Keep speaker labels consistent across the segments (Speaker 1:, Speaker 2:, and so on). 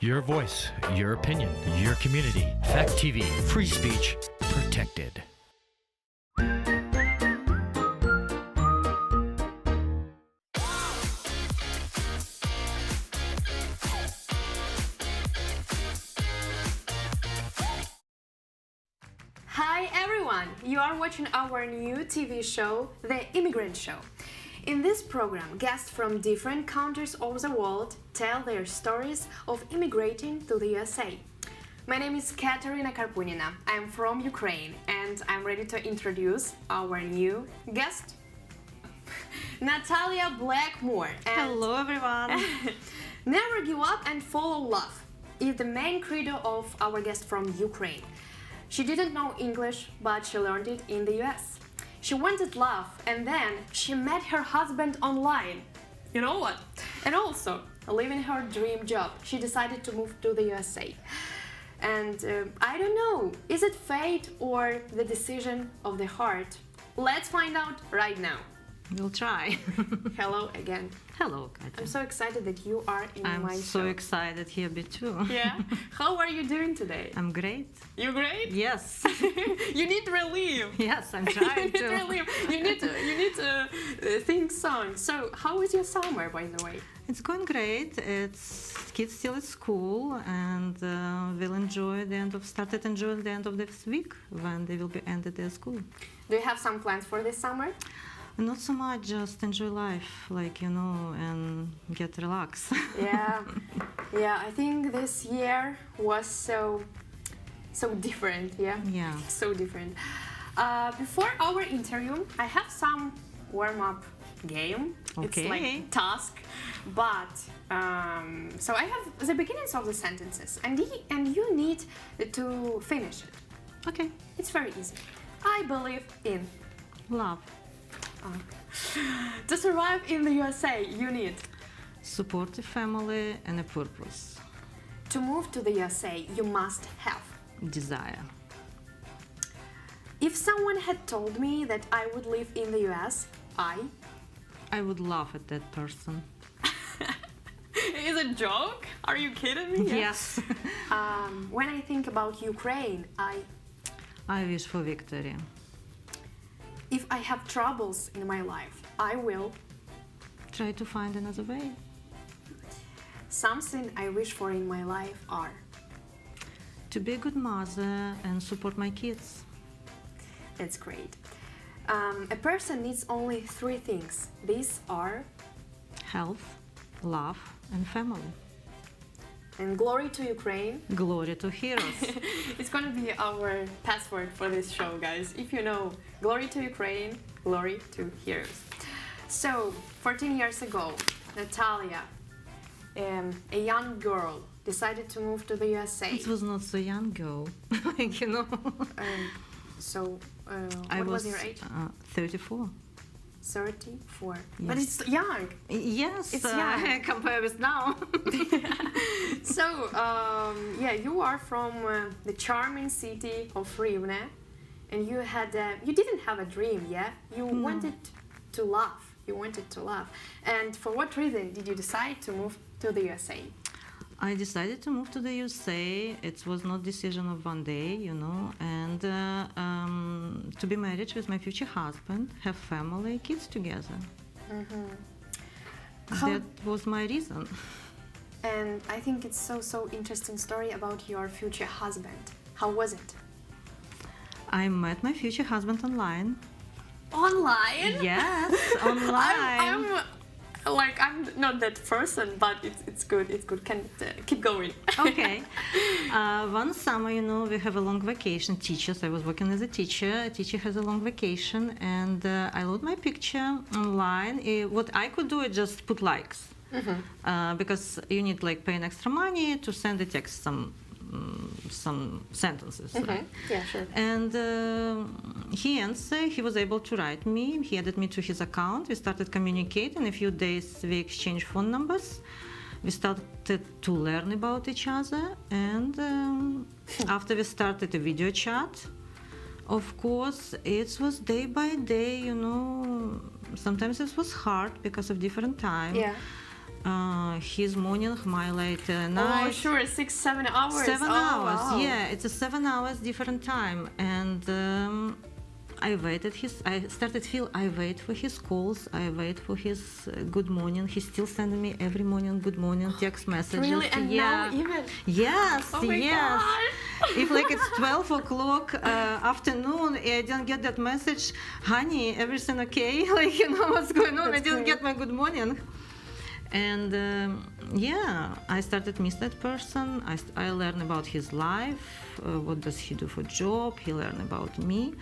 Speaker 1: Your voice, your opinion, your community. Fact TV, free speech, protected.
Speaker 2: Hi everyone! You are watching our new TV show, The Immigrant Show. In this program, guests from different countries of the world tell their stories of immigrating to the USA. My name is Katerina Karpunina. I'm from Ukraine and I'm ready to introduce our new guest, Natalia Blackmore. And
Speaker 3: hello everyone!
Speaker 2: Never give up and follow love is the main credo of our guest from Ukraine. She didn't know English, but she learned it in the US. She wanted love, and then she met her husband online. You know what? And also, leaving her dream job, she decided to move to the USA. And I don't know, is it fate or the decision of the heart? Let's find out right now.
Speaker 3: We'll try.
Speaker 2: Hello again.
Speaker 3: Hello, Katya.
Speaker 2: I'm so excited that you are in my show.
Speaker 3: I'm so excited here be too.
Speaker 2: Yeah? How are you doing today?
Speaker 3: I'm great.
Speaker 2: You great?
Speaker 3: Yes.
Speaker 2: You need relief.
Speaker 3: Yes, I'm trying to.
Speaker 2: Relief. You need to sing songs. So, how is your summer, by the way?
Speaker 3: It's going great. It's kids still at school, and we'll enjoy the end of this week when they will be ended their school.
Speaker 2: Do you have some plans for this summer?
Speaker 3: Not so much, just enjoy life, and get relaxed.
Speaker 2: Yeah, I think this year was so different. Yeah, so different. Before our interview, I have some warm-up game.
Speaker 3: Okay.
Speaker 2: It's like task, but so I have the beginnings of the sentences, and you need to finish it.
Speaker 3: Okay.
Speaker 2: It's very easy. I believe in
Speaker 3: love.
Speaker 2: To survive in the USA, you need
Speaker 3: supportive family and a purpose.
Speaker 2: To move to the USA, you must have
Speaker 3: desire.
Speaker 2: If someone had told me that I would live in the US,
Speaker 3: I would laugh at that person.
Speaker 2: Is it a joke? Are you kidding me?
Speaker 3: Yes.
Speaker 2: When I think about Ukraine,
Speaker 3: I wish for victory.
Speaker 2: If I have troubles in my life, I will
Speaker 3: try to find another way.
Speaker 2: Something I wish for in my life are
Speaker 3: to be a good mother and support my kids.
Speaker 2: That's great. A person needs only 3 things. These are
Speaker 3: health, love, and family.
Speaker 2: And glory to Ukraine.
Speaker 3: Glory to heroes.
Speaker 2: It's going to be our password for this show, guys. If you know, glory to Ukraine, glory to heroes. So, 14 years ago, Natalia, a young girl, decided to move to the USA.
Speaker 3: It was not so young girl,
Speaker 2: What was your age?
Speaker 3: 34.
Speaker 2: 34.
Speaker 3: Yes.
Speaker 2: But it's young.
Speaker 3: Yes,
Speaker 2: it's young.
Speaker 3: compared with now.
Speaker 2: So, you are from the charming city of Rivne, and you didn't have a dream, yeah? You wanted to laugh. And for what reason did you decide to move to the USA?
Speaker 3: I decided to move to the USA. It was not decision of one day, and to be married with my future husband, have family, kids together. Mm-hmm. That was my reason.
Speaker 2: And I think it's so interesting story about your future husband. How was it?
Speaker 3: I met my future husband online.
Speaker 2: Online?
Speaker 3: Yes, online.
Speaker 2: I'm not that person, but it's good. It's good. Can keep going.
Speaker 3: Okay. One summer, we have a long vacation. Teachers. I was working as a teacher. A teacher has a long vacation, and I load my picture online. What I could do is just put likes, because you need paying extra money to send the text some sentences. Right?
Speaker 2: Yeah, sure.
Speaker 3: And he answered. He was able to write me. He added me to his account. We started communicating. A few days we exchanged phone numbers. We started to learn about each other. And after we started a video chat, of course, it was day by day. Sometimes it was hard because of different time.
Speaker 2: Yeah.
Speaker 3: his morning, my late
Speaker 2: Oh,
Speaker 3: night.
Speaker 2: sure, 6-7 hours.
Speaker 3: 7 hours,
Speaker 2: wow.
Speaker 3: yeah, it's a 7 hours different time, and I wait for his calls. I wait for his good morning. He's still sending me every morning good morning text messages.
Speaker 2: Really? And
Speaker 3: yeah.
Speaker 2: now even?
Speaker 3: Yes,
Speaker 2: Oh my
Speaker 3: yes.
Speaker 2: God.
Speaker 3: If like it's 12 o'clock afternoon, I didn't get that message, honey, everything okay? Like, you know what's going on?
Speaker 2: That's
Speaker 3: I didn't
Speaker 2: great.
Speaker 3: get my good morning. And yeah, I started miss that person. I learned about his life, what does he do for job. He learned about me.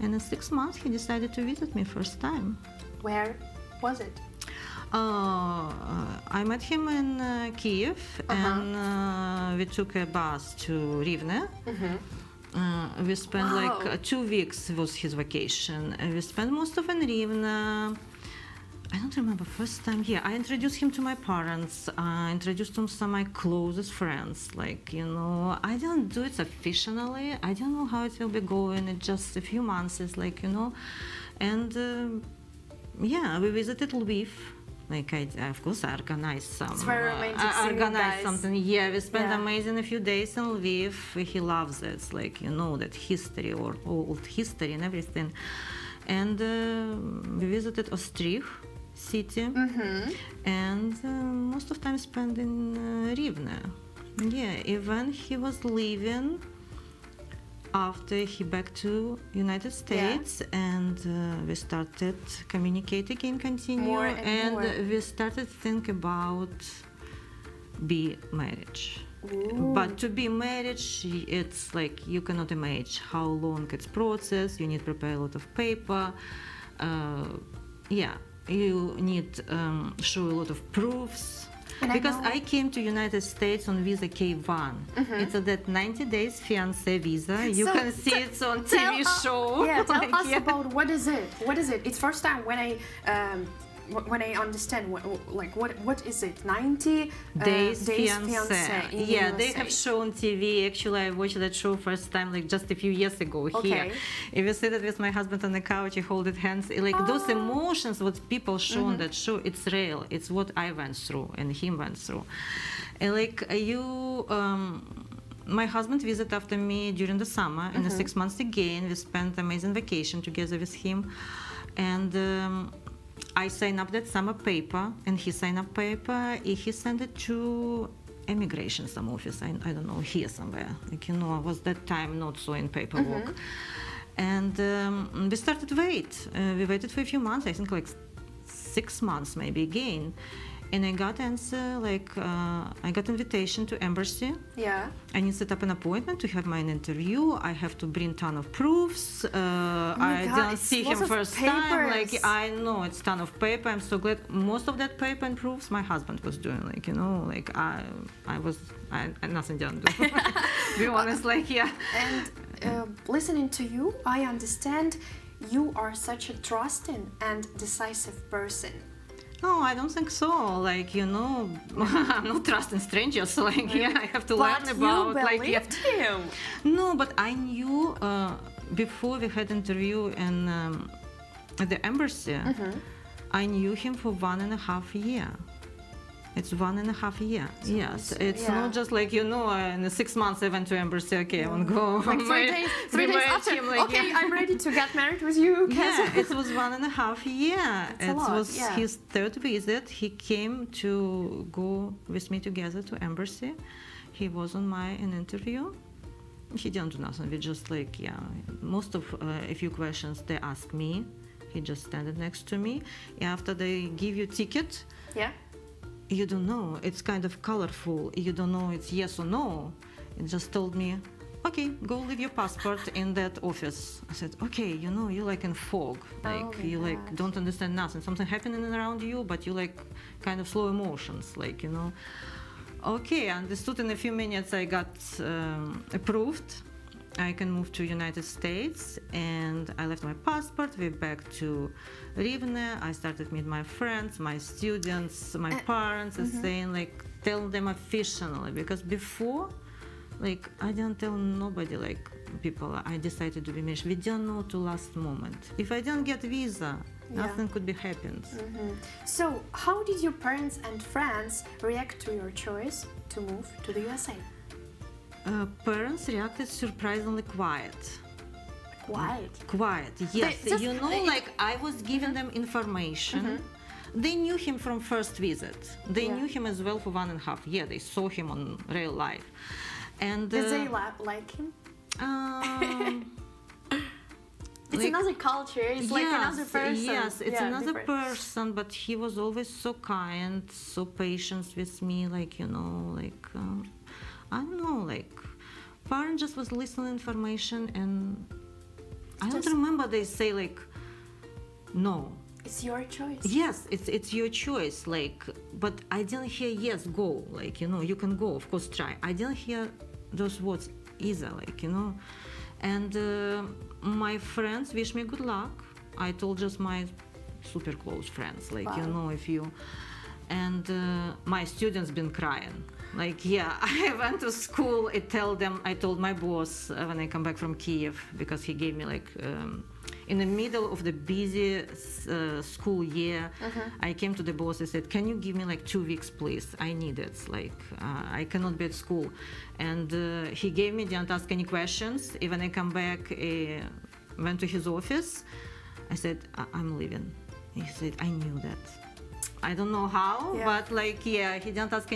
Speaker 3: And in 6 months, he decided to visit me first time.
Speaker 2: Where was it?
Speaker 3: I met him in Kiev, and we took a bus to Rivne. We spent
Speaker 2: Wow.
Speaker 3: like 2 weeks was his vacation. We spent most of in Rivne. I don't remember first time. Yeah, I introduced him to my parents. I introduced him to some of my closest friends. Like, you know, I didn't do it officially. I don't know how it will be going. It's just a few months. It's like, you know, and yeah, we visited Lviv. Like I of course, I organized some.
Speaker 2: It's very romantic
Speaker 3: I
Speaker 2: seeing you
Speaker 3: organized
Speaker 2: guys.
Speaker 3: something. Yeah, we spent
Speaker 2: Yeah.
Speaker 3: amazing a few days in Lviv. He loves it. It's like, you know, that history or old history and everything. And we visited Ostrih city, and most of time spent in Rivne. Yeah, even he was leaving after he back to United States, and we started communicate again, continue,
Speaker 2: More and more.
Speaker 3: we started think about be marriage. But to be marriage, it's like you cannot imagine how long it's process. You need prepare a lot of paper. Yeah, you need show a lot of proofs.
Speaker 2: And
Speaker 3: Because
Speaker 2: I know-
Speaker 3: I came to United States on visa K1. It's a that 90 days fiancé visa. You
Speaker 2: So
Speaker 3: can see it's on
Speaker 2: Tell
Speaker 3: TV
Speaker 2: us-
Speaker 3: show.
Speaker 2: Yeah, tell
Speaker 3: Like,
Speaker 2: us
Speaker 3: yeah.
Speaker 2: about what is it? What is it? It's first time when I understand what is it? 90
Speaker 3: Days
Speaker 2: fiancé
Speaker 3: fiancé.
Speaker 2: in
Speaker 3: Yeah, they
Speaker 2: USA.
Speaker 3: have shown TV. Actually, I watched that show first time like just a few years ago here.
Speaker 2: Okay.
Speaker 3: If you sit with my husband on the couch, you hold it hands. Like those emotions, what people show on that show, it's real. It's what I went through and him went through. And like my husband visited after me during the summer. In the 6 months again, we spent amazing vacation together with him, and. I signed up that summer paper, and he signed up paper. He sent it to immigration some office. I don't know, here somewhere. Like, you know, I was that time not so in paperwork. And we started wait. We waited for a few months. I think like 6 months maybe again. And I got answer like I got invitation to embassy.
Speaker 2: Yeah.
Speaker 3: I need to set up an appointment to have my interview. I have to bring ton of proofs. I
Speaker 2: God,
Speaker 3: didn't
Speaker 2: it's
Speaker 3: see him
Speaker 2: lots of
Speaker 3: first time. Like
Speaker 2: papers.
Speaker 3: I know it's ton of paper. I'm so glad. Most of that paper and proofs my husband was doing. Like, you know, like I nothing didn't do. Be honest, like yeah.
Speaker 2: And listening to you, I understand you are such a trusting and decisive person.
Speaker 3: No, I don't think so. Like, you know, I'm not trusting strangers. Like, yeah, I have to learn
Speaker 2: But
Speaker 3: about.
Speaker 2: you
Speaker 3: Like, yeah.
Speaker 2: believed him.
Speaker 3: No, but I knew before we had interview in at the embassy. I knew him for 1.5 years. It's 1.5 years. Yes, it's
Speaker 2: yeah.
Speaker 3: not just like, you know, in the 6 months I went to embassy. Okay, I want to go.
Speaker 2: Like 3 days, 3 days
Speaker 3: marry
Speaker 2: after.
Speaker 3: him, like,
Speaker 2: Okay,
Speaker 3: yeah.
Speaker 2: I'm ready to get married with you.
Speaker 3: Yeah, it was 1.5 years.
Speaker 2: It's a
Speaker 3: It
Speaker 2: lot,
Speaker 3: was
Speaker 2: yeah.
Speaker 3: his third visit. He came to go with me together to embassy. He was on my an interview. He didn't do nothing. We just like, yeah, most of a few questions they asked me. He just standing next to me. After they give you ticket,
Speaker 2: Yeah.
Speaker 3: you don't know. It's kind of colorful. You don't know it's yes or no. It just told me, okay, go leave your passport in that office. I said, okay, you know, you like in fog. Like
Speaker 2: my
Speaker 3: you like
Speaker 2: gosh.
Speaker 3: don't understand nothing. Something happening around you, but you like kind of slow emotions, like, you know. Okay, I understood. In a few minutes I got approved. I can move to United States, and I left my passport. We're back to Rivne. I started meet my friends, my students, my parents, and saying like, tell them officially, because before, like, I didn't tell nobody, like, people I decided to be married. We didn't know to last moment. If I didn't get visa, Nothing could be happened.
Speaker 2: So, how did your parents and friends react to your choice to move to the USA?
Speaker 3: Parents reacted surprisingly quiet. Quiet, yes.
Speaker 2: They just-
Speaker 3: Like I was giving them information. They knew him from first visit. They
Speaker 2: Yeah.
Speaker 3: knew him as well for 1.5 years. They saw him on real life. And
Speaker 2: Did they like him? It's
Speaker 3: like-
Speaker 2: another culture. It's like another person.
Speaker 3: Yes, it's
Speaker 2: Yeah,
Speaker 3: another
Speaker 2: different.
Speaker 3: person, but he was always so kind, so patient with me. Like I don't know, like parent just was listening information, and I don't
Speaker 2: Just-
Speaker 3: remember they say like no.
Speaker 2: It's your choice.
Speaker 3: Yes, it's your choice. Like, but I didn't hear yes, go. Like you can go. Of course, try. I didn't hear those words either. Like and my friends wish me good luck. I told just my super close friends. Like
Speaker 2: Wow.
Speaker 3: if you. And my students been crying. Like I went to school. I told my boss when I come back from Kiev, because he gave me like in the middle of the busy school year. I came to the boss. I said, "Can you give me like 2 weeks, please? I need it. Like I cannot be at school." And he gave me. Didn't ask any questions. When I come back, went to his office. I said, "I'm leaving." He said, "I knew that." I don't know how, but he didn't ask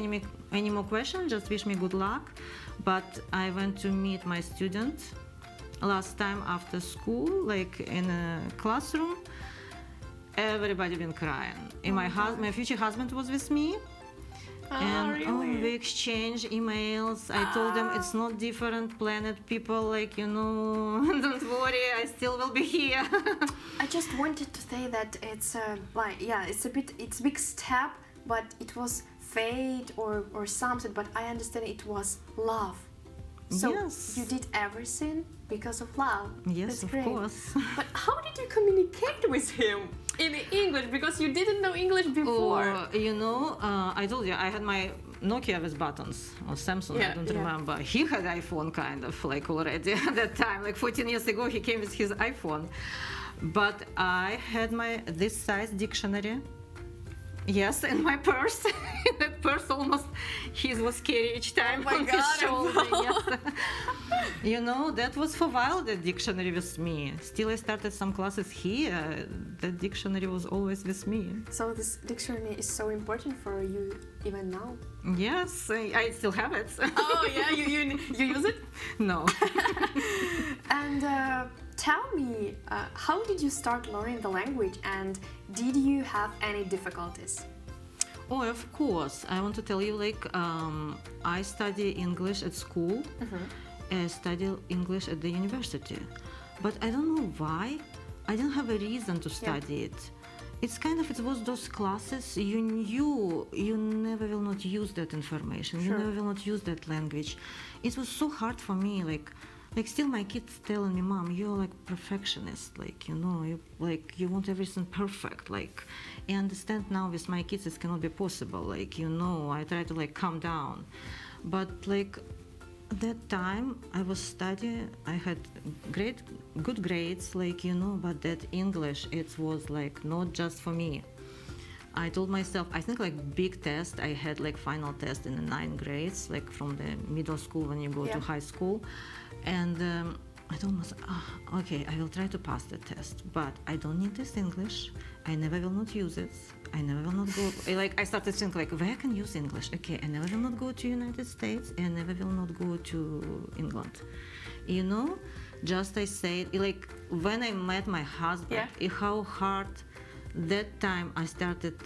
Speaker 3: any more questions, just wish me good luck. But I went to meet my student last time after school, like in a classroom. Everybody been crying. And my future husband was with me. And
Speaker 2: really?
Speaker 3: we exchanged emails. I told them it's not different planet people, like don't worry, I still will be here.
Speaker 2: I just wanted to say that it's it's a big step, but it was fate or something. But I understand it was love. So
Speaker 3: Yes.
Speaker 2: you did everything because of love.
Speaker 3: Yes,
Speaker 2: That's
Speaker 3: of
Speaker 2: great.
Speaker 3: course.
Speaker 2: But how did you communicate with him in English? Because you didn't know English before.
Speaker 3: I told you I had my Nokia with buttons, or Samsung, I don't remember. He had iPhone kind of like already at that time, like 14 years ago he came with his iPhone. But I had this size dictionary. Yes, in my purse. In that purse almost his was scary each time
Speaker 2: my
Speaker 3: on
Speaker 2: God,
Speaker 3: his shoulder. Yes. That was for a while, that dictionary with me. Still I started some classes here. That dictionary was always with me.
Speaker 2: So this dictionary is so important for you even now.
Speaker 3: Yes, I still have it.
Speaker 2: Oh yeah, you use it?
Speaker 3: No.
Speaker 2: And tell me, how did you start learning the language, and did you have any difficulties?
Speaker 3: Oh, of course. I want to tell you, like, I study English at school. I study English at the university. But I don't know why. I didn't have a reason to study it. It's kind of, it was those classes you knew you never will not use that information.
Speaker 2: Sure.
Speaker 3: You never will not use that language. It was so hard for me, like still my kids telling me, "Mom, you're like perfectionist, like, you want everything perfect." Like, I understand now with my kids it cannot be possible. Like, I try to like calm down. But like that time I was studying, I had good grades, like, but that English, it was like not just for me. I told myself, I think like big test, I had like final test in the 9th grades, like from the middle school when you go to high school. And I told myself, okay, I will try to pass the test, but I don't need this English. I never will not use it. I never will not go, like I started to think like, where I can use English? Okay, I never will not go to United States, and I never will not go to England. Just I said, like when I met my husband, how hard that time I started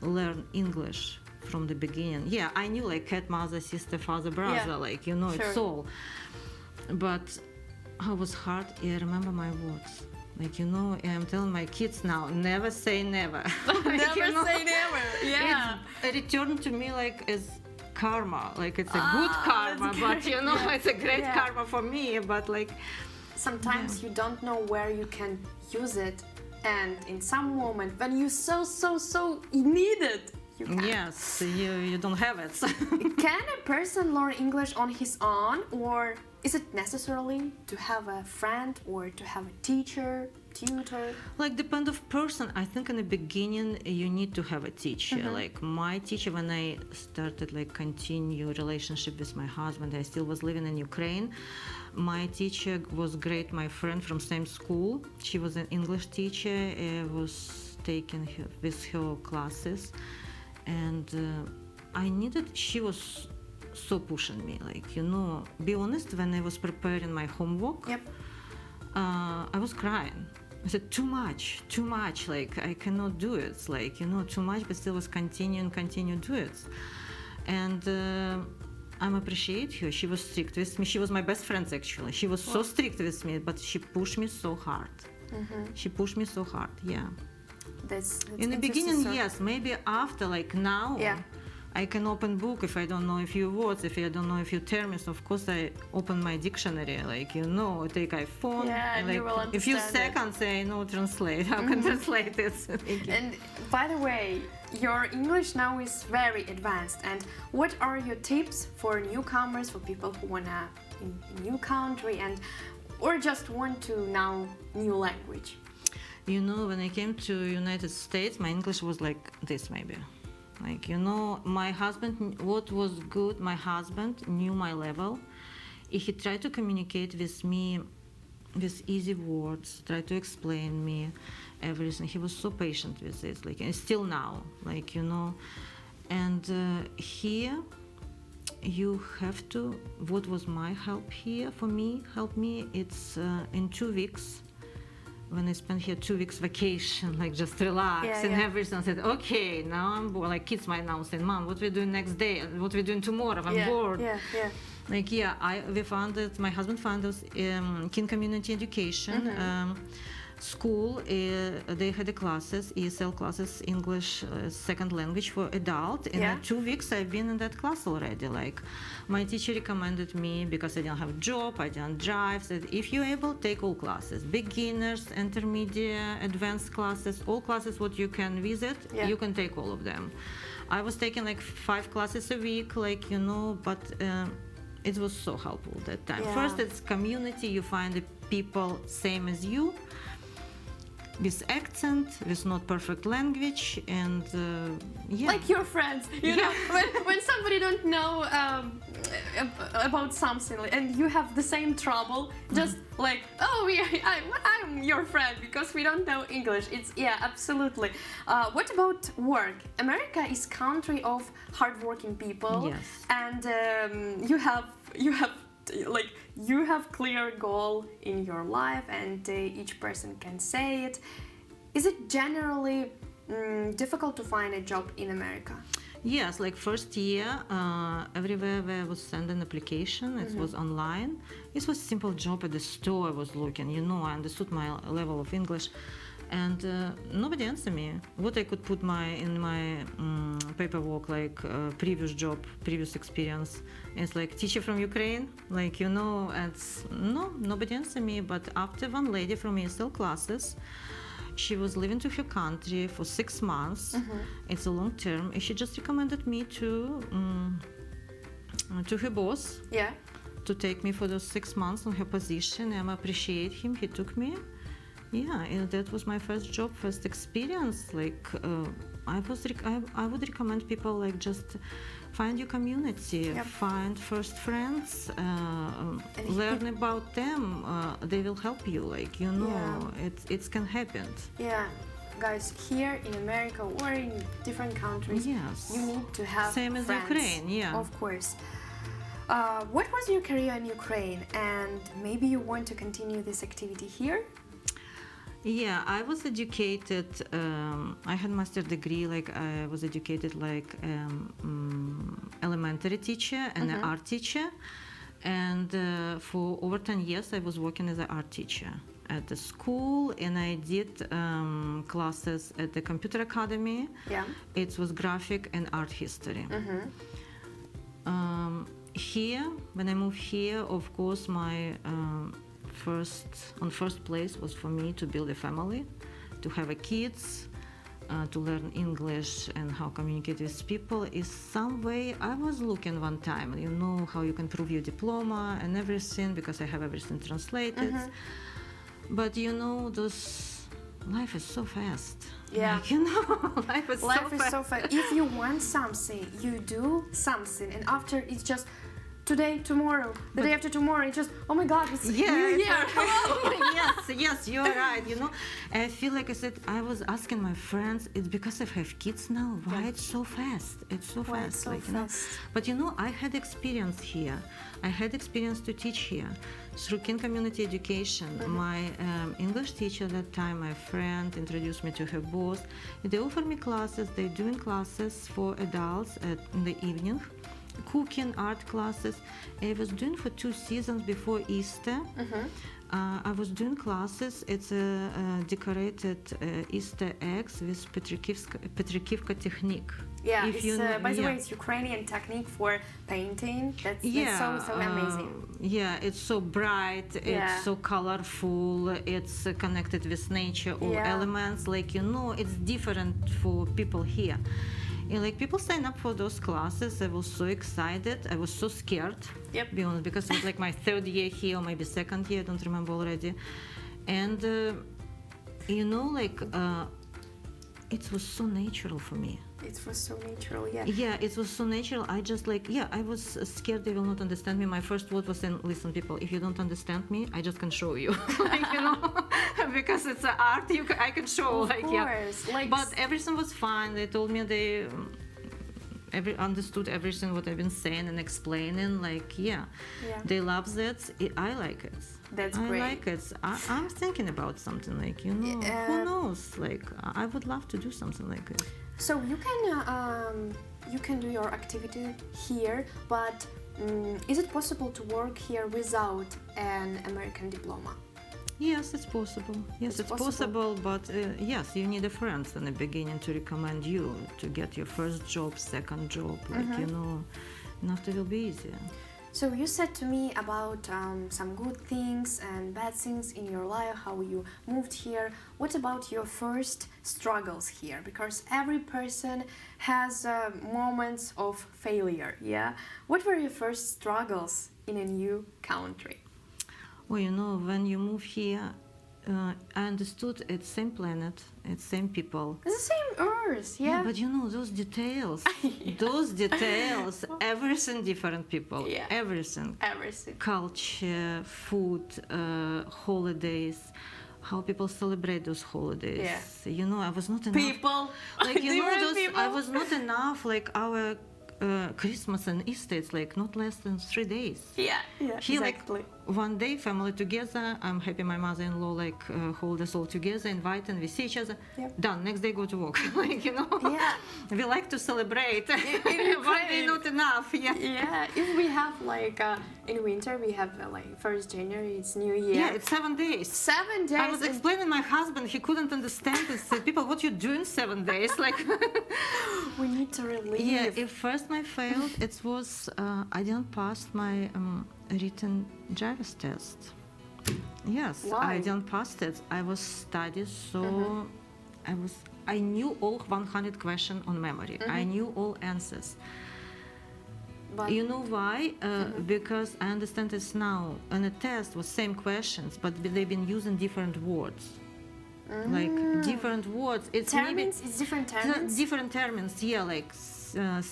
Speaker 3: learn English from the beginning. Yeah, I knew like cat, mother, sister, father, brother, like, it's all. But how was hard, I remember my words. Like, I'm telling my kids now, never say never.
Speaker 2: Never say never. Yeah.
Speaker 3: It returned to me like as karma. Like it's a good karma, but it's a great karma for me. But like
Speaker 2: sometimes you don't know where you can use it, and in some moment when you so need it, you can.
Speaker 3: Yes, you don't have it.
Speaker 2: Can a person learn English on his own, or is it necessarily to have a friend or to have a teacher tutor?
Speaker 3: Like depend of person. I think in the beginning you need to have a teacher. Like my teacher, when I started like continue relationship with my husband, I still was living in Ukraine. My teacher was great. My friend from same school. She was an English teacher. I was taking with her classes, and I needed. She was so pushing me. Like be honest. When I was preparing my homework.
Speaker 2: Yep.
Speaker 3: I was crying. I said, too much, like I cannot do it. It's like, too much, but still was continue do it. And I appreciate her. She was strict with me. She was my best friend, actually. She was so strict with me, but she pushed me so hard. She pushed me so hard, yeah.
Speaker 2: That's
Speaker 3: in the beginning, yes. Maybe after, like now,
Speaker 2: yeah.
Speaker 3: I can open book if I don't know a few words, if I don't know a few terms. Of course, I open my dictionary, like take iPhone.
Speaker 2: Yeah, and
Speaker 3: like,
Speaker 2: you will understand
Speaker 3: a few seconds, I know translate. How can translate it?
Speaker 2: And by the way, your English now is very advanced. And what are your tips for newcomers, for people who wanna in new country and or just want to know new language?
Speaker 3: When I came to United States, my English was like this, maybe. Like, my husband, what was good, my husband knew my level. He tried to communicate with me with easy words, tried to explain me everything. He was so patient with it, like, and still now, like, And here, you have to, what was my help here for me, it's in 2 weeks. When I spent here 2 weeks vacation, like just relax and everything, I said, okay, now I'm bored. Like kids might now say, Mom, what we doing next day? What we doing tomorrow? I'm bored. Like, my husband founded Keene Community Education School. They had the classes, ESL classes, English second language for adult. In 2 weeks, I've been in that class already. Like, my teacher recommended me because I didn't have a job, I didn't drive. Said, if you're able, take all classes, beginners, intermediate, advanced classes, all classes what you can visit, you can take all of them. I was taking like 5 classes a week, like but. It was so helpful that time. First, it's community. You find the people same as you, with accent, with not perfect language, and
Speaker 2: like your friends. You know, when somebody don't know about something, and you have the same trouble, just like, oh, I'm your friend because we don't know English. It's absolutely. What about work? America is country of hardworking people, and you have clear goal in your life, and each person can say it. Is it generally difficult to find a job in America?
Speaker 3: Yes, like first year, everywhere where I was sending application, it was online. It was simple job at the store I was looking. I understood my level of English, and nobody answered me. What I could put in my paperwork, like previous job, previous experience. It's like teacher from Ukraine, like and nobody answered me. But after one lady from ESL classes, she was living to her country for 6 months. It's a long term. And she just recommended me to her boss. To take me for those 6 months on her position. And I appreciate him. He took me. And that was my first job, first experience. Like I would recommend people like just find your community, find first friends, learn about them. They will help you. Like it can happen.
Speaker 2: Guys, here in America or in different countries, you need to have
Speaker 3: same
Speaker 2: friends.
Speaker 3: As Ukraine,
Speaker 2: Of course. What was your career in Ukraine, and maybe you want to continue this activity here?
Speaker 3: I was educated. I had master degree. Like I was educated like elementary teacher and an art teacher, and for over 10 years I was working as an art teacher at the school, and I did classes at the computer academy. It was graphic and art history. Here, when I moved here, of course, my first place was for me to build a family, to have a kids, to learn English and how communicate with people. Is some way I was looking one time, how you can prove your diploma and everything, because I have everything translated. But you know, life is so fast.
Speaker 2: Yeah.
Speaker 3: Like, you know, life is
Speaker 2: Life
Speaker 3: so
Speaker 2: is
Speaker 3: fast.
Speaker 2: so fast. If you want something, you do something, and after it's just today, tomorrow, the day after tomorrow, it's just, oh my God, it's New Year.
Speaker 3: Yes, you're right. You know, I feel like I said, I was asking my friends, it's because I have kids now. Why it's so fast? It's so
Speaker 2: Why
Speaker 3: fast.
Speaker 2: it's so
Speaker 3: like, you know.
Speaker 2: fast?
Speaker 3: But you know, I had experience here. I had experience to teach here through Keene Community Education. My English teacher at that time, my friend, introduced me to her boss. They offer me classes. They're doing classes for adults in the evening. Cooking, art classes. I was doing for 2 seasons before Easter. I was doing classes. It's a decorated Easter eggs with Petrikivka technique.
Speaker 2: Yeah,
Speaker 3: If
Speaker 2: it's,
Speaker 3: you know-
Speaker 2: by the
Speaker 3: yeah.
Speaker 2: way, it's Ukrainian technique for painting. That's so
Speaker 3: uh,
Speaker 2: amazing.
Speaker 3: Yeah, it's so bright,
Speaker 2: Yeah.
Speaker 3: it's so colorful, it's connected with nature, all
Speaker 2: Yeah.
Speaker 3: elements. Like, you know, it's different for people here. And like people sign up for those classes. I was so excited. I was so scared.
Speaker 2: Yep.
Speaker 3: Be honest, because it was like my 3rd year here, or maybe 2nd year. I don't remember already. And you know, like it was so natural for me.
Speaker 2: It was so natural, yeah.
Speaker 3: Yeah, it was so natural. I just like, yeah, I was scared they will not understand me. My first word was saying, listen, people, if you don't understand me, I just can show you. Like, you know, because it's an art, I can show.
Speaker 2: Of
Speaker 3: like,
Speaker 2: course.
Speaker 3: yeah.
Speaker 2: Like,
Speaker 3: But everything was fine. They told me they understood everything what I've been saying and explaining. Like, yeah,
Speaker 2: Yeah.
Speaker 3: they love it. I like it.
Speaker 2: That's
Speaker 3: I
Speaker 2: great.
Speaker 3: like it. I'm thinking about something like, you know, who knows? Like, I would love to do something like it.
Speaker 2: So you can do your activity here, but is it possible to work here without an American diploma?
Speaker 3: Yes, it's possible. Yes,
Speaker 2: It's
Speaker 3: it's possible, but yes, you need a friend in the beginning to recommend you to get your first job, second job, like, you know, and after it will be easier.
Speaker 2: So you said to me about some good things and bad things in your life, how you moved here. What about your first struggles here? Because every person has moments of failure, yeah? What were your first struggles in a new country?
Speaker 3: Well, you know, when you move here, I understood it's same planet, it's same people.
Speaker 2: It's the same Earth, yeah?
Speaker 3: But you know, those details, those details, everything different people,
Speaker 2: Yeah.
Speaker 3: everything.
Speaker 2: Everything.
Speaker 3: Culture, food, holidays, how people celebrate those holidays.
Speaker 2: Yeah.
Speaker 3: You know, I was not enough.
Speaker 2: People,
Speaker 3: Like, you know,
Speaker 2: different
Speaker 3: those,
Speaker 2: people.
Speaker 3: I was not enough, like our Christmas and Easter, it's like not less than 3 days.
Speaker 2: Yeah,
Speaker 3: Here,
Speaker 2: exactly.
Speaker 3: like one day, family together. I'm happy my mother-in-law like hold us all together, invite, and we see each other.
Speaker 2: Yep.
Speaker 3: Done. Next day, go to work. Like, you know.
Speaker 2: Yeah.
Speaker 3: We like to celebrate.
Speaker 2: in
Speaker 3: One day
Speaker 2: Ukraine.
Speaker 3: not enough. Yeah.
Speaker 2: Yeah, if we have like in winter we have like 1st January, it's New Year.
Speaker 3: Yeah, it's 7 days.
Speaker 2: 7 days.
Speaker 3: I was explaining my husband, he couldn't understand it. Said, people, what you doing 7 days? Like,
Speaker 2: we need to relieve.
Speaker 3: yeah. If first I failed, it was I didn't pass my written driver's test. Yes,
Speaker 2: Why?
Speaker 3: I didn't pass it. I was studied, so I knew all 100 questions on memory. I knew all answers.
Speaker 2: But
Speaker 3: You know why? Because I understand this now. On a test was same questions, but they've been using different words. Like different words. It's
Speaker 2: terms, it's different terms.
Speaker 3: different terms. Yeah, like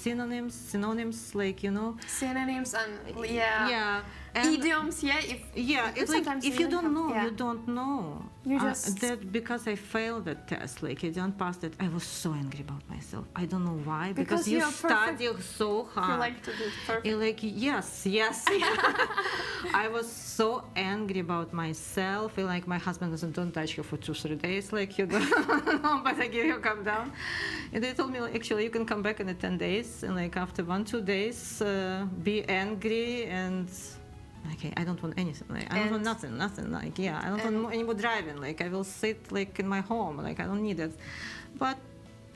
Speaker 3: synonyms, like, you know.
Speaker 2: Synonyms and yeah.
Speaker 3: Yeah. And
Speaker 2: Idioms, yeah.
Speaker 3: yeah, it's like
Speaker 2: sometimes
Speaker 3: if you don't know,
Speaker 2: yeah.
Speaker 3: you don't know.
Speaker 2: You just-
Speaker 3: that because I failed that test, like I didn't pass it. I was so angry about myself. I don't know why.
Speaker 2: Because
Speaker 3: you
Speaker 2: you're perfect.
Speaker 3: study so hard.
Speaker 2: You like to do it perfect.
Speaker 3: You're like yes. I was so angry about myself. And like my husband doesn't don't touch you for 2-3 days. Like you don't, but I give you calm down. And they told me like, actually you can come back in 10 days. And like after 1-2 days, be angry and. Okay, I don't want anything. Like, I don't want nothing. Like, yeah, I don't want any more driving. Like, I will sit like in my home. Like, I don't need it. But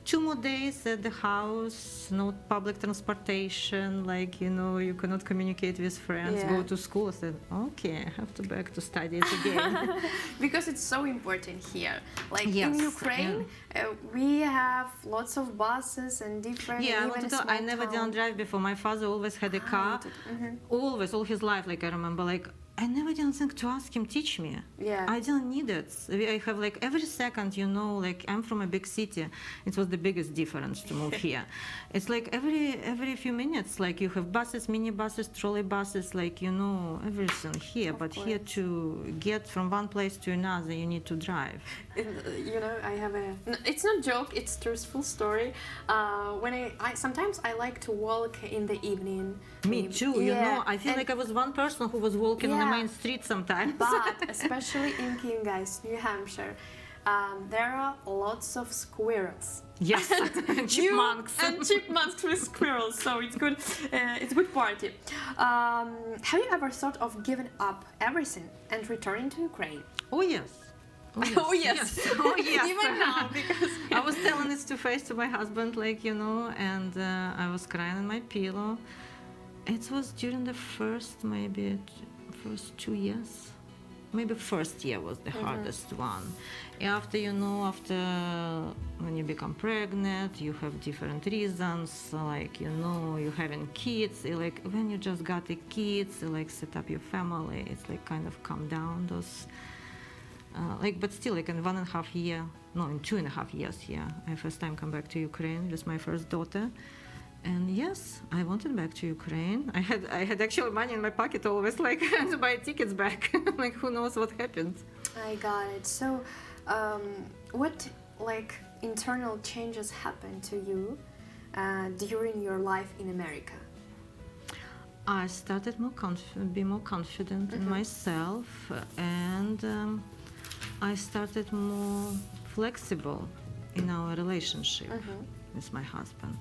Speaker 3: 2 more days at the house, no public transportation. Like, you know, you cannot communicate with friends.
Speaker 2: Yeah.
Speaker 3: Go to school. I said, okay, I have to back to study it again.
Speaker 2: Because it's so important here. Like
Speaker 3: Yes,
Speaker 2: in Ukraine, we have lots of buses and different.
Speaker 3: Yeah, I
Speaker 2: even
Speaker 3: want to
Speaker 2: a
Speaker 3: tell, I
Speaker 2: small
Speaker 3: never
Speaker 2: town.
Speaker 3: didn't drive before. My father always had a car, always all his life. Like I remember, like I never didn't think to ask him, teach me.
Speaker 2: Yeah.
Speaker 3: I didn't need it. I have like every second, like I'm from a big city. It was the biggest difference to move here. It's like every few minutes, like you have buses, minibuses, trolley buses, like, everything here. But here to get from one place to another, you need to drive.
Speaker 2: I have it's not joke, it's truthful story. When I sometimes I like to walk in the evening.
Speaker 3: Me too, I feel like I was one person who was walking on the main street sometimes.
Speaker 2: But especially in Keene, guys, New Hampshire, there are lots of squirrels.
Speaker 3: Yes, and chipmunks.
Speaker 2: And chipmunks with squirrels, so it's good. It's good party. Have you ever thought of giving up everything and returning to Ukraine?
Speaker 3: Oh yes.
Speaker 2: Oh yes.
Speaker 3: Oh yes.
Speaker 2: Even now, because
Speaker 3: I was telling this to face to my husband, and I was crying on my pillow. It was during the first 2 years. Maybe first year was the hardest one. After when you become pregnant, you have different reasons, like, you're having kids, like when you just got the kids, like set up your family, it's like kind of calm down those, but still like in 1.5 year, no, in 2.5 years here, I first time come back to Ukraine with my first daughter. And yes, I wanted back to Ukraine. I had actually money in my pocket always, like to buy tickets back. Like who knows what happened.
Speaker 2: I got it. So, what like internal changes happened to you during your life in America?
Speaker 3: I started be more confident in myself, and I started more flexible in our relationship with my husband.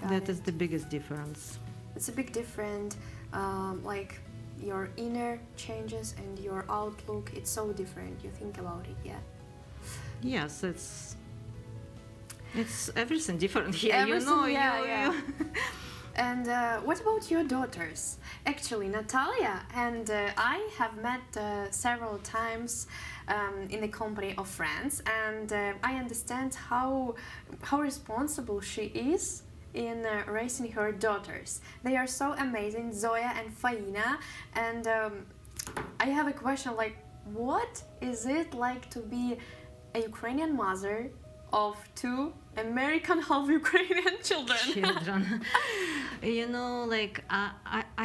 Speaker 3: That is the biggest difference.
Speaker 2: It's a big difference, like your inner changes and your outlook, it's so different. You think about it, yeah?
Speaker 3: Yes, it's everything different here,
Speaker 2: everything, yeah. And what about your daughters? Actually, Natalia and I have met several times in the company of friends, and I understand how responsible she is in raising her daughters. They are so amazing, Zoya and Faina, and I have a question, like, what is it like to be a Ukrainian mother of 2 American half Ukrainian children?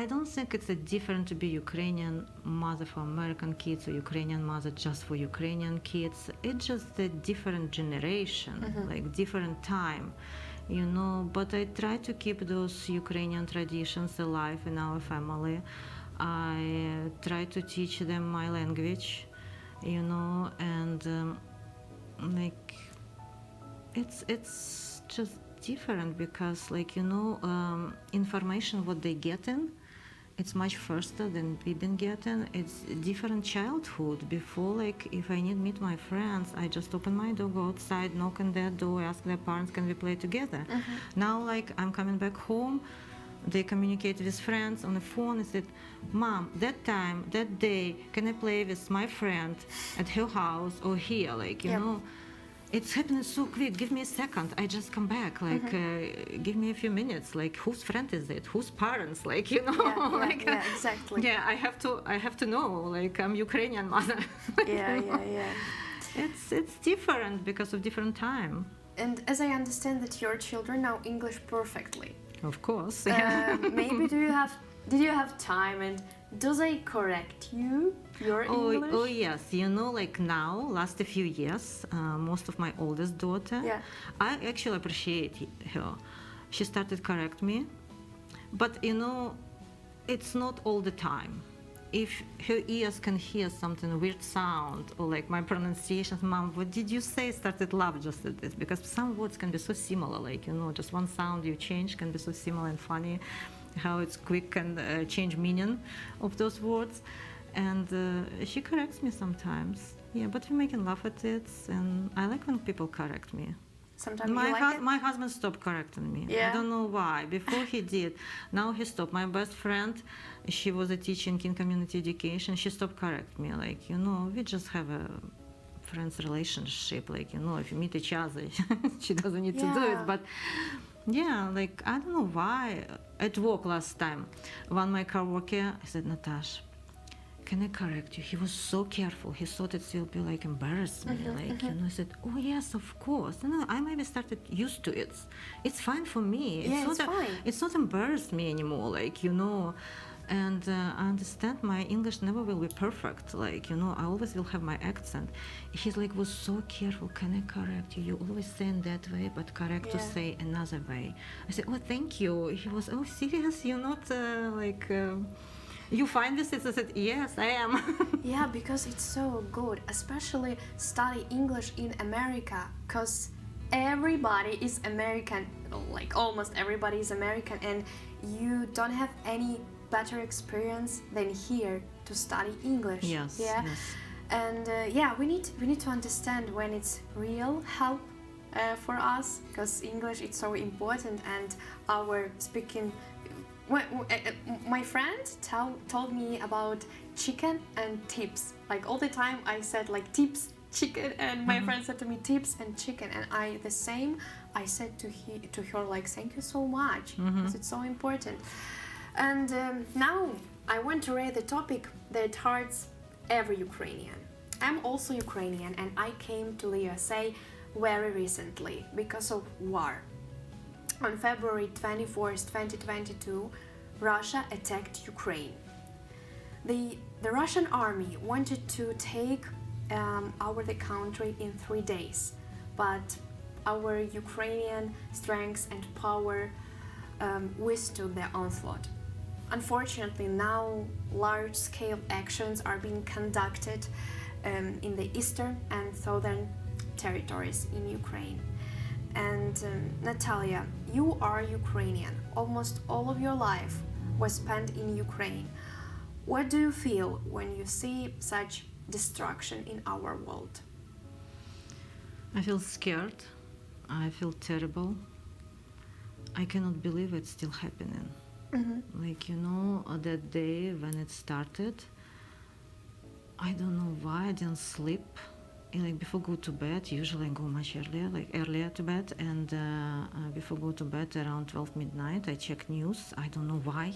Speaker 3: I don't think it's a different to be Ukrainian mother for American kids or Ukrainian mother just for Ukrainian kids. It's just a different generation, like different time. But I try to keep those Ukrainian traditions alive in our family. I try to teach them my language, and it's just different because, information what they get in, it's much faster than we've been getting. It's different childhood. Before, if I need meet my friends, I just open my door, go outside, knock on their door, ask their parents, can we play together? Now, I'm coming back home, they communicate with friends on the phone and said, Mom, that time, that day, can I play with my friend at her house or here? It's happening so quick. Give me a second. I just come back. Give me a few minutes. Whose friend is it? Whose parents?
Speaker 2: Yeah, exactly.
Speaker 3: Yeah, I have to know. I'm Ukrainian mother.
Speaker 2: Yeah.
Speaker 3: It's different because of different time.
Speaker 2: And as I understand that your children know English perfectly.
Speaker 3: Of course.
Speaker 2: Maybe did you have time, and do they correct you? Your English?
Speaker 3: Oh yes, now, last a few years, most of my oldest daughter, I actually appreciate her. She started correct me, but it's not all the time. If her ears can hear something weird sound or my pronunciation, Mom, what did you say? Started laugh just at this, because some words can be so similar, just one sound you change can be so similar and funny, how it's quick and change meaning of those words. And she corrects me sometimes. Yeah, but we making laugh at it, and I like when people correct me.
Speaker 2: Sometimes
Speaker 3: my husband stopped correcting me.
Speaker 2: Yeah.
Speaker 3: I don't know why. Before he did. Now he stopped. My best friend, she was a teacher in Keene Community Education. She stopped correcting me. We just have a friends relationship. If you meet each other, she doesn't need to do it. But yeah, I don't know why. At work last time, one of my coworker said, Natasha, can I correct you? He was so careful. He thought it will be like embarrassment. Like, you know, I said, oh yes, of course. You know, I maybe started used to it. It's fine for me.
Speaker 2: It's fine.
Speaker 3: It's not embarrassed me anymore. Like, you know, and I understand my English never will be perfect. Like, you know, I always will have my accent. He's like, was so careful. Can I correct you? You always say in that way, but correct to say another way. I said, oh, thank you. He was, oh, serious? You're not you find this? I said, yes, I am.
Speaker 2: Yeah, because it's so good, especially study English in America, because everybody is American, like almost everybody is American, and you don't have any better experience than here to study English.
Speaker 3: Yes.
Speaker 2: Yeah.
Speaker 3: Yes.
Speaker 2: And we need to understand when it's real help for us, because English is so important, and our speaking. My friend told me about chicken and tips. Like all the time I said like tips, chicken, and my friend said to me tips and chicken, and I said to her like thank you so much, because it's so important. And now I want to raise the topic that hurts every Ukrainian. I'm also Ukrainian, and I came to the USA very recently because of war. On February 24th, 2022, Russia attacked Ukraine. The Russian army wanted to take over the country in 3 days, but our Ukrainian strength and power withstood their onslaught. Unfortunately, now large-scale actions are being conducted in the eastern and southern territories in Ukraine. And Natalia, you are Ukrainian. Almost all of your life was spent in Ukraine. What do you feel when you see such destruction in our world?
Speaker 3: I feel scared. I feel terrible. I cannot believe it's still happening. Like, you know, that day when it started, I don't know why I didn't sleep. Like before go to bed, usually I go much earlier to bed, and before go to bed around 12 midnight, I check news. I don't know why,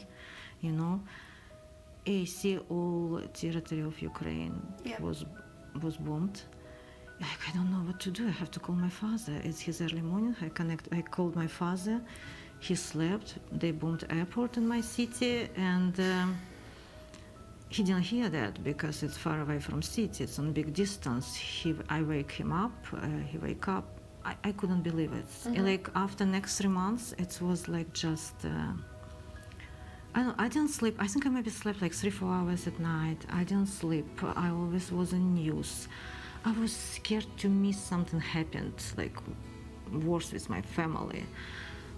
Speaker 3: you know. I see all territory of Ukraine was bombed. Like, I don't know what to do. I have to call my father. It's his early morning. I called my father. He slept. They bombed airport in my city, and he didn't hear that because it's far away from city. It's on big distance. I wake him up. He wake up. I couldn't believe it. Like after next 3 months, it was like just. I didn't sleep. I think I maybe slept like 3-4 hours at night. I didn't sleep. I always was in news. I was scared to miss something happened, like worse with my family.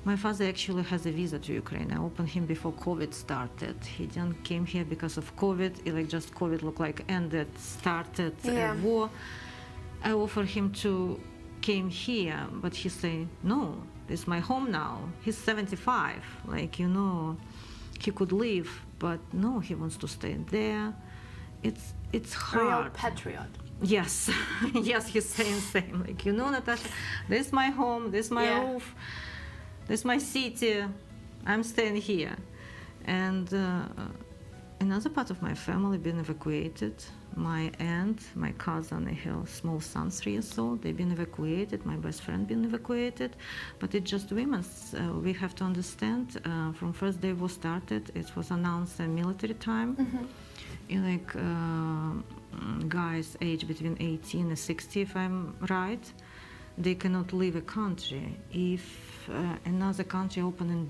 Speaker 3: My father actually has a visa to Ukraine. I opened him before COVID started. He didn't came here because of COVID. Like just COVID looked like ended, started a war. I offered him to came here, but he say no. It's my home now. He's 75. Like, you know, he could leave, but no, he wants to stay there. It's hard.
Speaker 2: Real patriot.
Speaker 3: Yes, yes, he's saying same. Like, you know, Natasha, this is my home. This is my roof. This is my city. I'm staying here. And another part of my family been evacuated. My aunt, my cousin, her small son, 3 years old, they've been evacuated. My best friend been evacuated. But it's just women. We have to understand, from first day war started, it was announced a military time. Like guys aged between 18 and 60, if I'm right, they cannot leave a country. If another country opening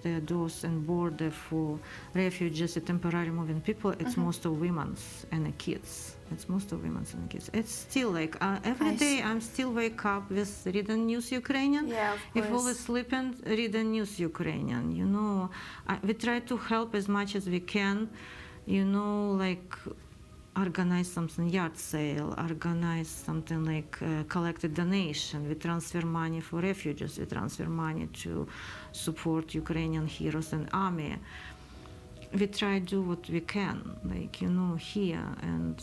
Speaker 3: their doors and border for refugees and temporary moving people, it's most of women and the kids. It's most of women and kids. It's still like every day I'm still wake up with reading news Ukrainian.
Speaker 2: Yeah, of course.
Speaker 3: If always sleeping, reading news Ukrainian. You know, we try to help as much as we can. You know, like organize something, yard sale, organize something like collect a donation. We transfer money for refugees. We transfer money to support Ukrainian heroes and army. We try to do what we can, like, you know, here and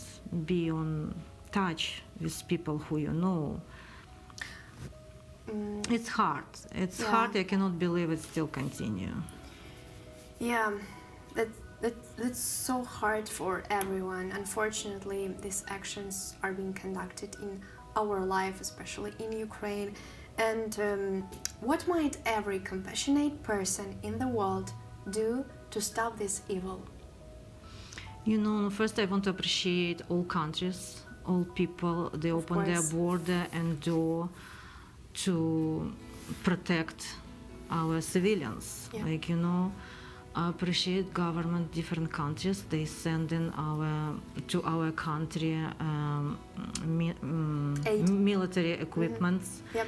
Speaker 3: be on touch with people who you know. It's hard. It's hard. I cannot believe it still continue.
Speaker 2: Yeah, that's so hard for everyone. Unfortunately, these actions are being conducted in our life, especially in Ukraine. And what might every compassionate person in the world do to stop this evil?
Speaker 3: You know, first I want to appreciate all countries, all people. They open their border and door to protect our civilians.
Speaker 2: Yeah.
Speaker 3: Like, you know, I appreciate government, different countries. They send in to our country
Speaker 2: Aid.
Speaker 3: military equipment.
Speaker 2: Yep.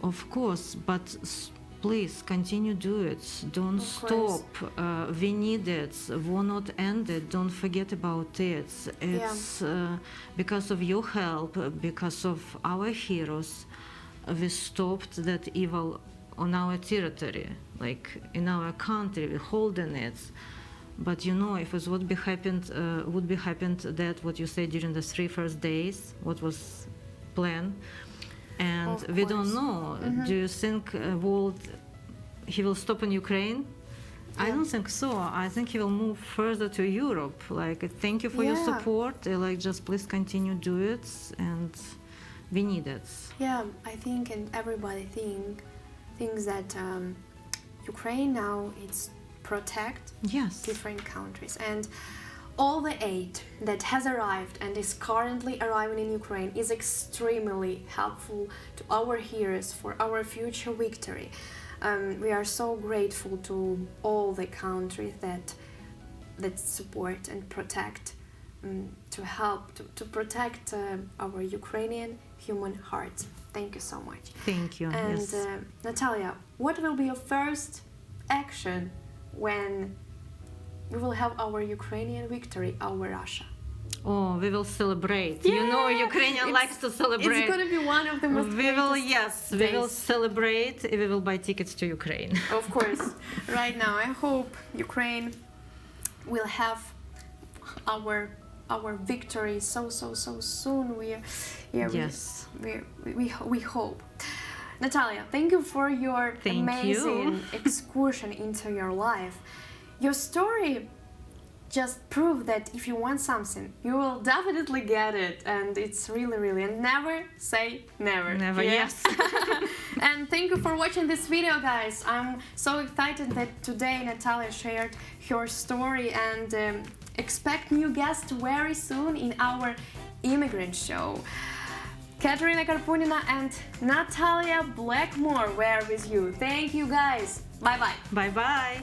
Speaker 3: Of course, but please continue do it. Don't
Speaker 2: Of course.
Speaker 3: stop. We need it. Will not end it. Don't forget about it. It's because of your help, because of our heroes, we stopped that evil on our territory, like in our country. We're holding it. But you know, if it would be happened that what you said during the 3 first days, what was planned, and
Speaker 2: Of
Speaker 3: we don't
Speaker 2: course.
Speaker 3: know. Do you think he will stop in Ukraine? I
Speaker 2: Yeah.
Speaker 3: don't think so. I think he will move further to Europe. Like, thank you for your
Speaker 2: Yeah.
Speaker 3: support. Like, just please continue do it, and we need it.
Speaker 2: Yeah, I think, and everybody thinks that Ukraine now it's protect
Speaker 3: Yes.
Speaker 2: different countries, and all the aid that has arrived and is currently arriving in Ukraine is extremely helpful to our heroes for our future victory. We are so grateful to all the countries that support and protect, to help to protect our Ukrainian human hearts. Thank you so much.
Speaker 3: Thank you.
Speaker 2: And
Speaker 3: Yes.
Speaker 2: Natalia, what will be your first action when we will have our Ukrainian victory over Russia?
Speaker 3: Oh, we will celebrate. You know, Ukrainian likes to celebrate.
Speaker 2: It's going to be one of the most
Speaker 3: We will,
Speaker 2: greatest
Speaker 3: yes, we will
Speaker 2: days.
Speaker 3: celebrate. We will buy tickets to Ukraine.
Speaker 2: Of course. Right now, I hope Ukraine will have our victory so soon.
Speaker 3: Yes.
Speaker 2: We hope. Natalia, thank you for your
Speaker 3: Thank
Speaker 2: amazing
Speaker 3: you.
Speaker 2: excursion into your life. Your story just proved that if you want something, you will definitely get it, and it's really, and never say never.
Speaker 3: Never,
Speaker 2: Yeah?
Speaker 3: yes.
Speaker 2: And thank you for watching this video, guys. I'm so excited that today Natalia shared her story, and expect new guests very soon in our Immigrant Show. Katerina Karpunina and Natalia Blackmore were with you. Thank you, guys. Bye-bye.
Speaker 3: Bye-bye.